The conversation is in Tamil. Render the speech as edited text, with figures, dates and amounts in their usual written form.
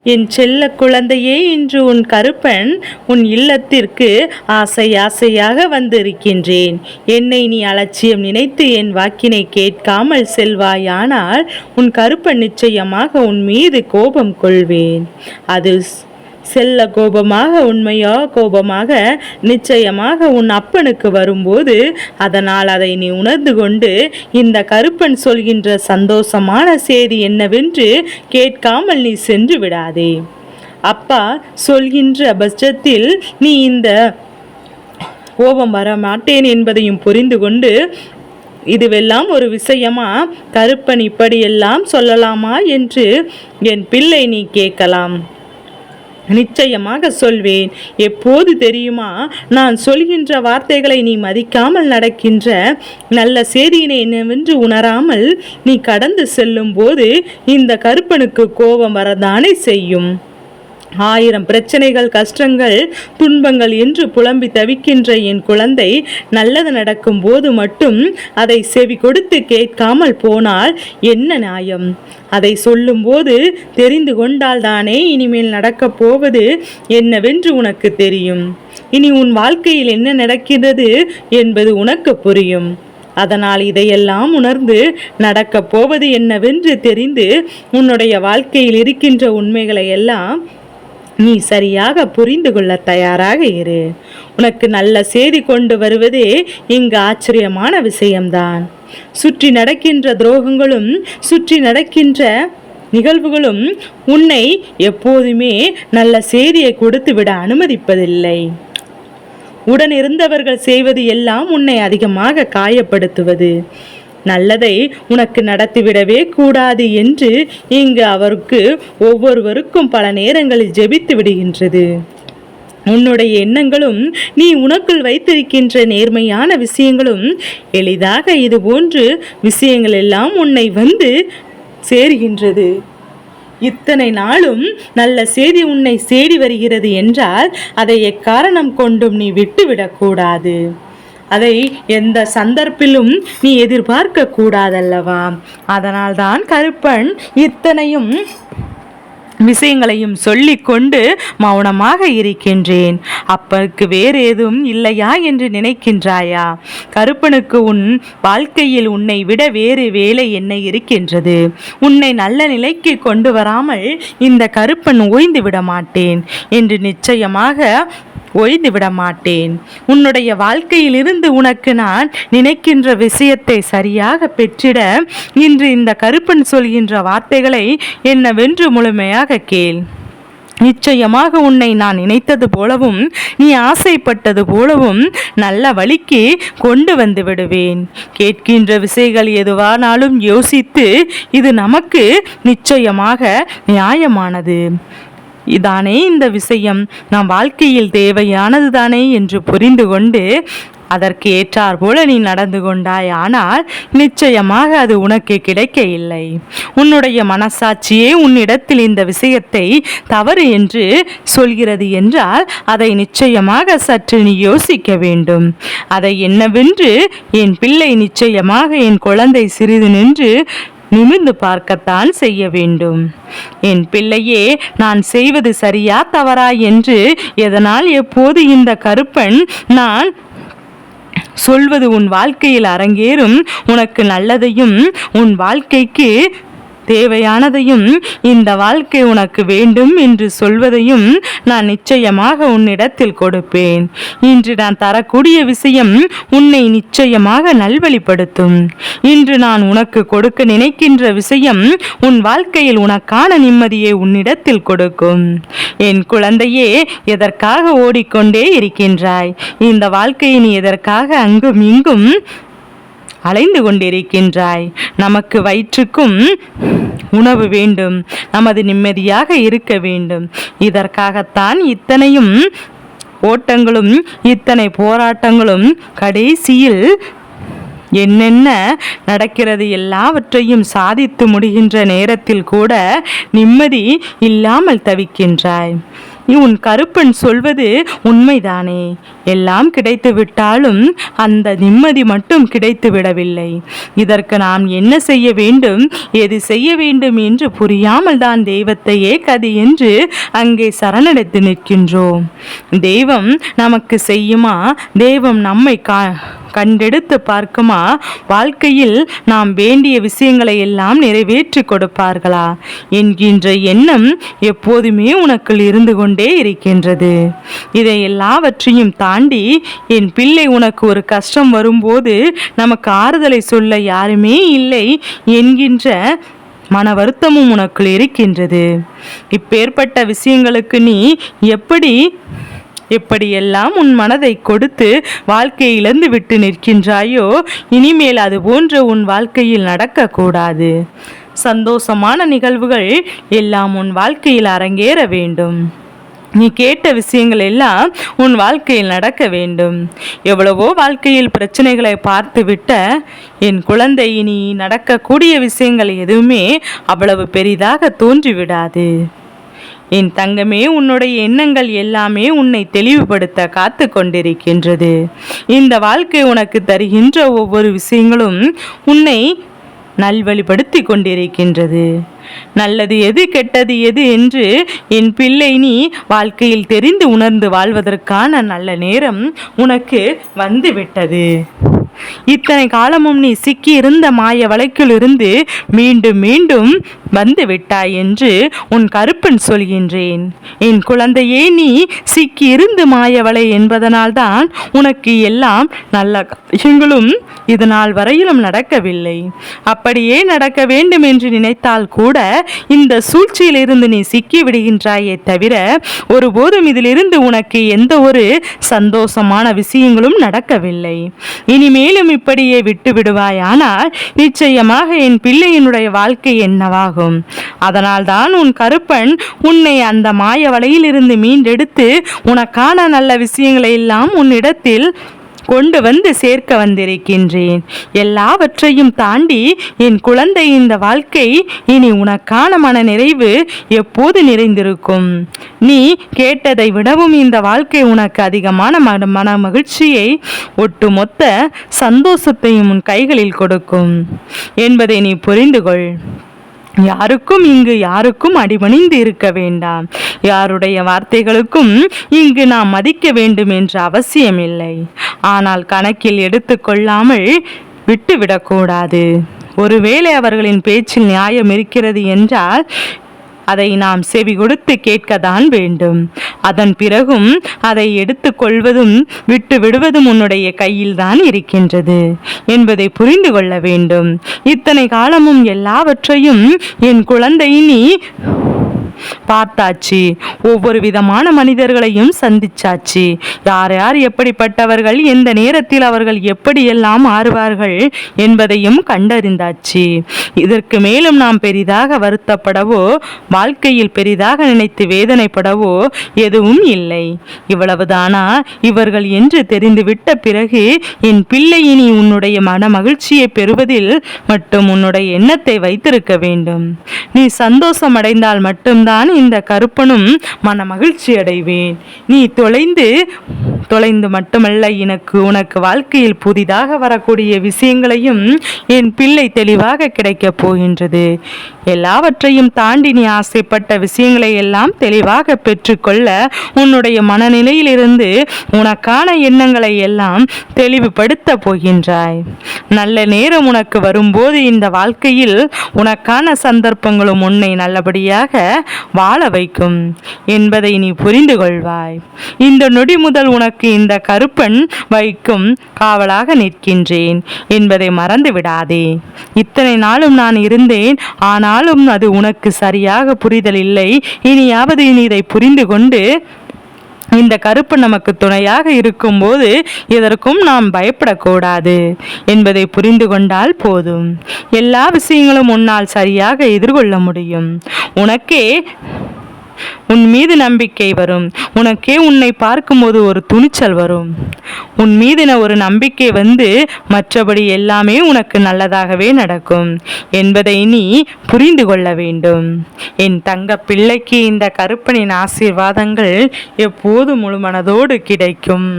என் செல்ல குழந்தையே, இன்று உன் கருப்பன் உன் இல்லத்திற்கு ஆசை ஆசையாக வந்திருக்கின்றேன். என்னை நீ அலட்சியம் நினைத்து என் வாக்கினை கேட்காமல் செல்வாயானால் உன் கருப்பன் நிச்சயமாக உன் மீது கோபம் கொள்வேன். அது செல்ல கோபமாக, உண்மையோ கோபமாக நிச்சயமாக உன் அப்பனுக்கு வரும்போது அதனால் அதை நீ உணர்ந்து கொண்டு இந்த கருப்பன் சொல்கின்ற சந்தோஷமான செய்தி என்னவென்று கேட்காமல் நீ சென்று விடாதே. அப்பா சொல்கின்ற பட்சத்தில் நீ இந்த கோபம் வர மாட்டேன் என்பதையும் புரிந்து கொண்டு, இதுவெல்லாம் ஒரு விஷயமா, கருப்பன் இப்படியெல்லாம் சொல்லலாமா என்று என் பிள்ளை நீ கேட்கலாம். நிச்சயமாக சொல்வேன். எப்போது தெரியுமா? நான் சொல்கின்ற வார்த்தைகளை நீ மதிக்காமல் நடக்கின்ற நல்ல செய்தியினை என்னவென்று உணராமல் நீ கடந்து செல்லும் போது இந்த கருப்பனுக்கு கோபம் வரதானே செய்யும். 1000 பிரச்சனைகள், கஷ்டங்கள், துன்பங்கள் என்று புலம்பி தவிக்கின்ற என் குழந்தை நல்லது நடக்கும் போது மட்டும் அதை செவி கொடுத்து கேட்காமல் போனால் என்ன நியாயம்? அதை சொல்லும்போது தெரிந்து கொண்டால் தானே இனிமேல் நடக்கப் போவது என்னவென்று உனக்கு தெரியும். இனி உன் வாழ்க்கையில் என்ன நடக்கிறது என்பது உனக்கு புரியும். அதனால் இதையெல்லாம் உணர்ந்து நடக்கப் போவது என்னவென்று தெரிந்து உன்னுடைய வாழ்க்கையில் இருக்கின்ற உண்மைகளை எல்லாம் நீ சரியாக புரிந்து கொள்ள தயாராக இரு. உனக்கு நல்ல செய்தி கொண்டு வருவதே இங்கு ஆச்சரியமான விஷயம்தான். சுற்றி நடக்கின்ற துரோகங்களும் சுற்றி நடக்கின்ற நிகழ்வுகளும் உன்னை எப்போதுமே நல்ல செய்தியை கொடுத்து விட அனுமதிப்பதில்லை. உடன் இருந்தவர்கள் செய்வது எல்லாம் உன்னை அதிகமாக காயப்படுத்துவது. நல்லதை உனக்கு நடத்திவிடவே கூடாது என்று இங்கு அவருக்கு ஒவ்வொருவருக்கும் பல நேரங்களில் ஜெபித்து விடுகின்றது. உன்னுடைய எண்ணங்களும் நீ உனக்குள் வைத்திருக்கின்ற நேர்மையான விஷயங்களும் எளிதாக இது போன்று விஷயங்கள் எல்லாம் உன்னை வந்து சேருகின்றது. இத்தனை நாளும் நல்ல செய்தி உன்னை சேடி வருகிறது என்றால் அதை எக்காரணம் கொண்டும் நீ விட்டுவிடக்கூடாது. அதை எந்த சந்தர்ப்பிலும் நீ எதிர்பார்க்க கூடாதல்லவா? அதனால்தான் கருப்பன் இத்தனையும் விஷயங்களையும் சொல்லிக் கொண்டு மௌனமாக இருக்கின்றேன். அப்பனுக்கு வேறு எதுவும் இல்லையா என்று நினைக்கின்றாயா? கருப்பனுக்கு உன் வாழ்க்கையில் உன்னை விட வேறு வேலை என்ன இருக்கின்றது? உன்னை நல்ல நிலைக்கு கொண்டு வராமல் இந்த கருப்பன் ஓய்ந்து விட மாட்டேன் என்று நிச்சயமாக ஓய்ந்து விட மாட்டேன். உன்னுடைய வாழ்க்கையில் இருந்து உனக்கு நான் நினைக்கின்ற விஷயத்தை சரியாக பெற்றிட இன்று இந்த கருப்பன் சொல்கின்ற வார்த்தைகளை என்னவென்று முழுமையாக கேள். நிச்சயமாக உன்னை நான் நினைத்தது போலவும் நீ ஆசைப்பட்டது போலவும் நல்ல வழிக்கு கொண்டு வந்து விடுவேன். கேட்கின்ற விஷயங்கள் எதுவானாலும் யோசித்து இது நமக்கு நிச்சயமாக நியாயமானது இதானே, இந்த விஷயம் நம் வாழ்க்கையில் தேவையானது தானே என்று புரிந்து கொண்டு அதற்கு ஏற்றார் போல நீ நடந்து கொண்டாய். ஆனால் நிச்சயமாக அது உனக்கு கிடைக்க இல்லை. உன்னுடைய மனசாட்சியே உன்னிடத்தில் இந்த விஷயத்தை தவறு என்று சொல்கிறது என்றால் அதை நிச்சயமாக சற்று நீ யோசிக்க வேண்டும். அதை என்னவென்று என் பிள்ளை நிச்சயமாக என் குழந்தை சிறிது நின்று நிமிர்ந்து பார்க்கத்தான் செய்ய வேண்டும். என் பிள்ளையே, நான் செய்வது சரியா தவறா என்று எதனால் எப்போது இந்த கருப்பன் நான் சொல்வது உன் வாழ்க்கையில் அரங்கேறும் உனக்கு நல்லதையும் உன் வாழ்க்கைக்கு தேவையானதையும் இந்த வாழ்க்கை உனக்கு வேண்டும் என்று சொல்வதையும் நான் நிச்சயமாக உன்னிடத்தில் கொடுப்பேன். இன்று நான் தரக்கூடிய விஷயம் உன்னை நிச்சயமாக நல்வழிப்படுத்தும். இன்று நான் உனக்கு கொடுக்க நினைக்கின்ற விஷயம் உன் வாழ்க்கையில் உனக்கான நிம்மதியை உன்னிடத்தில் கொடுக்கும். என் குழந்தையே, எதற்காக ஓடிக்கொண்டே இருக்கின்றாய்? இந்த வாழ்க்கையை நீ எதற்காக அங்கும் இங்கும் அலைந்து கொண்டிருக்கின்றாய்? நமக்கு வயிற்றுக்கும் உணவு வேண்டும், நமது நிம்மதியாக இருக்க வேண்டும். இதற்காகத்தான் இத்தனையும் ஓட்டங்களும் இத்தனை போராட்டங்களும். கடைசியில் என்னென்ன நடக்கிறது எல்லாவற்றையும் சாதித்து முடிகின்ற நேரத்தில் கூட நிம்மதி இல்லாமல் தவிக்கின்றாய். உன் கருப்பன் சொல்வது உண்மைதானே? எல்லாம் கிடைத்து விட்டாலும் அந்த நிம்மதி மட்டும் கிடைத்து விடவில்லை. இதற்கு நாம் என்ன செய்ய வேண்டும், எது செய்ய வேண்டும் என்று புரியாமல் தான் தெய்வத்தையே கதி என்று அங்கே சரணடைத்து நிற்கின்றோம். தெய்வம் நமக்கு செய்யுமா? தெய்வம் நம்மை கண்டெடுத்து பார்க்குமா? வாழ்க்கையில் நாம் வேண்டிய விஷயங்களை எல்லாம் நிறைவேற்றி கொடுப்பார்களா என்கின்ற எண்ணம் எப்போதுமே உனக்குள் இருந்து கொண்டே இருக்கின்றது. இதை எல்லாவற்றையும் தாண்டி என் பிள்ளை, உனக்கு ஒரு கஷ்டம் வரும்போது நமக்கு ஆறுதலை சொல்ல யாருமே இல்லை என்கின்ற மன வருத்தமும் உனக்குள் இருக்கின்றது. இப்பேற்பட்ட விஷயங்களுக்கு நீ எப்படியெல்லாம் உன் மனதை கொடுத்து வாழ்க்கையை இழந்து விட்டு நிற்கின்றாயோ, இனிமேல் அது போன்ற உன் வாழ்க்கையில் நடக்கக்கூடாது. சந்தோஷமான நிகழ்வுகள் எல்லாம் உன் வாழ்க்கையில் அரங்கேற வேண்டும். நீ கேட்ட விஷயங்கள் எல்லாம் உன் வாழ்க்கையில் நடக்க வேண்டும். எவ்வளவோ வாழ்க்கையில் பிரச்சனைகளை பார்த்துவிட்ட என் குழந்தை, இனி நடக்கக்கூடிய விஷயங்கள் எதுவுமே அவ்வளவு பெரிதாக தோன்றிவிடாது. என் தங்கமே, உன்னுடைய எண்ணங்கள் எல்லாமே உன்னை தெளிவுபடுத்த காத்து கொண்டிருக்கின்றது. இந்த வாழ்க்கை உனக்கு தருகின்ற ஒவ்வொரு விஷயங்களும் உன்னை நல்வழிப்படுத்தி கொண்டிருக்கின்றது. நல்லது எது, கெட்டது எது என்று என் பிள்ளை நீ வாழ்க்கையில் தெரிந்து உணர்ந்து வாழ்வதற்கான நல்ல நேரம் உனக்கு வந்துவிட்டது. இத்தனை காலமும் நீ சிக்கி இருந்த மாய வலைக்குள் இருந்து மீண்டும் மீண்டும் வந்து விட்டாய் என்று உன் கருப்பன் சொல்கின்றேன். என் குழந்தையே, நீ சிக்கி இருந்து மாயவளை என்பதனால்தான் உனக்கு எல்லாம் நல்ல விஷயங்களும் இதனால் வரையிலும் நடக்கவில்லை. அப்படியே நடக்க வேண்டும் என்று நினைத்தால் கூட இந்த சூழ்ச்சியிலிருந்து நீ சிக்கி விடுகின்றாயே தவிர ஒருபோதும் இதிலிருந்து உனக்கு எந்த ஒரு சந்தோஷமான விஷயங்களும் நடக்கவில்லை. இனிமேலும் இப்படியே விட்டு விடுவாயானால் நிச்சயமாக என் பிள்ளையினுடைய வாழ்க்கை என்னவாகும்? அதனால்தான் உன் கருப்பன் உன்னை அந்த மாய வலையில் இருந்து மீண்டெடுத்து உனக்கான நல்ல விஷயங்களை எல்லாம் உன்னிடத்தில் கொண்டு வந்து சேர்க்க வந்திருக்கின்றேன். எல்லாவற்றையும் தாண்டி என் குழந்தை, இந்த வாழ்க்கை இனி உனக்கான மன நிறைவு எப்போது நிறைந்திருக்கும். நீ கேட்டதை விடவும் இந்த வாழ்க்கை உனக்கு அதிகமான மன மகிழ்ச்சியை, ஒட்டுமொத்த சந்தோஷத்தையும் உன் கைகளில் கொடுக்கும் என்பதை நீ புரிந்து கொள். யாருக்கும் அடிபணிந்து இருக்க வேண்டாம். யாருடைய வார்த்தைகளுக்கும் இங்கு நாம் மதிக்க வேண்டும் என்ற அவசியமில்லை. ஆனால் கணக்கில் எடுத்துக்கொள்ளாமல் விட்டுவிடக்கூடாது. ஒருவேளை அவர்களின் பேச்சில் நியாயம் இருக்கிறது என்றால் அதை நாம் செவி கொடுத்து கேட்கத்தான் வேண்டும். அதன் பிறகும் அதை எடுத்துக்கொள்வதும் விட்டு விடுவதும் உன்னுடைய கையில் தான் இருக்கின்றது என்பதை புரிந்து கொள்ள வேண்டும். இத்தனை காலமும் எல்லாவற்றையும் என் குழந்தை நீ பார்த்தாச்சு. ஒவ்வொரு விதமான மனிதர்களையும் சந்திச்சாச்சு. யார் யார் எப்படிப்பட்டவர்கள், எந்த நேரத்தில் அவர்கள் எப்படியெல்லாம் மாறுவார்கள் என்பதையும் கண்டறிந்தாச்சு. இதற்கு மேலும் நாம் பெரிதாக வருத்தப்படவோ வாழ்க்கையில் பெரிதாக நினைத்து வேதனைப்படவோ எதுவும் இல்லை. இவ்வளவுதானா இவர்கள் என்று தெரிந்துவிட்ட பிறகு என் பிள்ளை, இனி உன்னுடைய மன மகிழ்ச்சியை பெறுவதில் மட்டும் உன்னுடைய எண்ணத்தை வைத்திருக்க வேண்டும். நீ சந்தோஷம் அடைந்தால் மட்டும்தான் இந்த கருப்பனும் மன மகிழ்ச்சி அடைவேன். நீ தொலைந்து மட்டுமல்ல, உனக்கு வாழ்க்கையில் புதிதாக வரக்கூடிய விஷயங்களையும் என் பிள்ளை தெளிவாக கிடைக்கப் போகின்றது. எல்லாவற்றையும் தாண்டி நீ ஆசைப்பட்ட விஷயங்களை எல்லாம் தெளிவாக பெற்றுக்கொள்ள உன்னுடைய மனநிலையிலிருந்து உனக்கான எண்ணங்களை எல்லாம் தெளிவுபடுத்த போகின்றாய். நல்ல நேரம் உனக்கு வரும்போது இந்த வாழ்க்கையில் உனக்கான சந்தர்ப்பங்களும் உன்னை நல்லபடியாக வாழ வைக்கும் என்பதை நீ புரிந்து கொள்வாய். இந்த நொடி முதல் உனக்கு இந்த கருப்பன் வைக்கும் காவலாக நிற்கின்றேன் என்பதை மறந்து விடாதே. இத்தனை நாளும் நான் இருந்தேன், ஆனாலும் அது உனக்கு சரியாக புரிதல் இல்லை. இனியாவது நீ இதை புரிந்து கொண்டு இந்த கருப்பு நமக்கு துணையாக இருக்கும்போது எதற்கும் நாம் பயப்படக்கூடாது என்பதை புரிந்து கொண்டால் போதும். எல்லா விஷயங்களும் உன்னால் சரியாக எதிர்கொள்ள முடியும். உன் மீது நம்பிக்கை வரும். உனக்கே உன்னை பார்க்கும்போது ஒரு துணிச்சல் வரும். உன் மீது ஒரு நம்பிக்கை வந்து மற்றபடி எல்லாமே உனக்கு நல்லதாகவே நடக்கும் என்பதை நீ புரிந்து கொள்ள வேண்டும். என் தங்க பிள்ளைக்கு இந்த கருப்பனின் ஆசீர்வாதங்கள் எப்போது முழு மனதோடு கிடைக்கும்.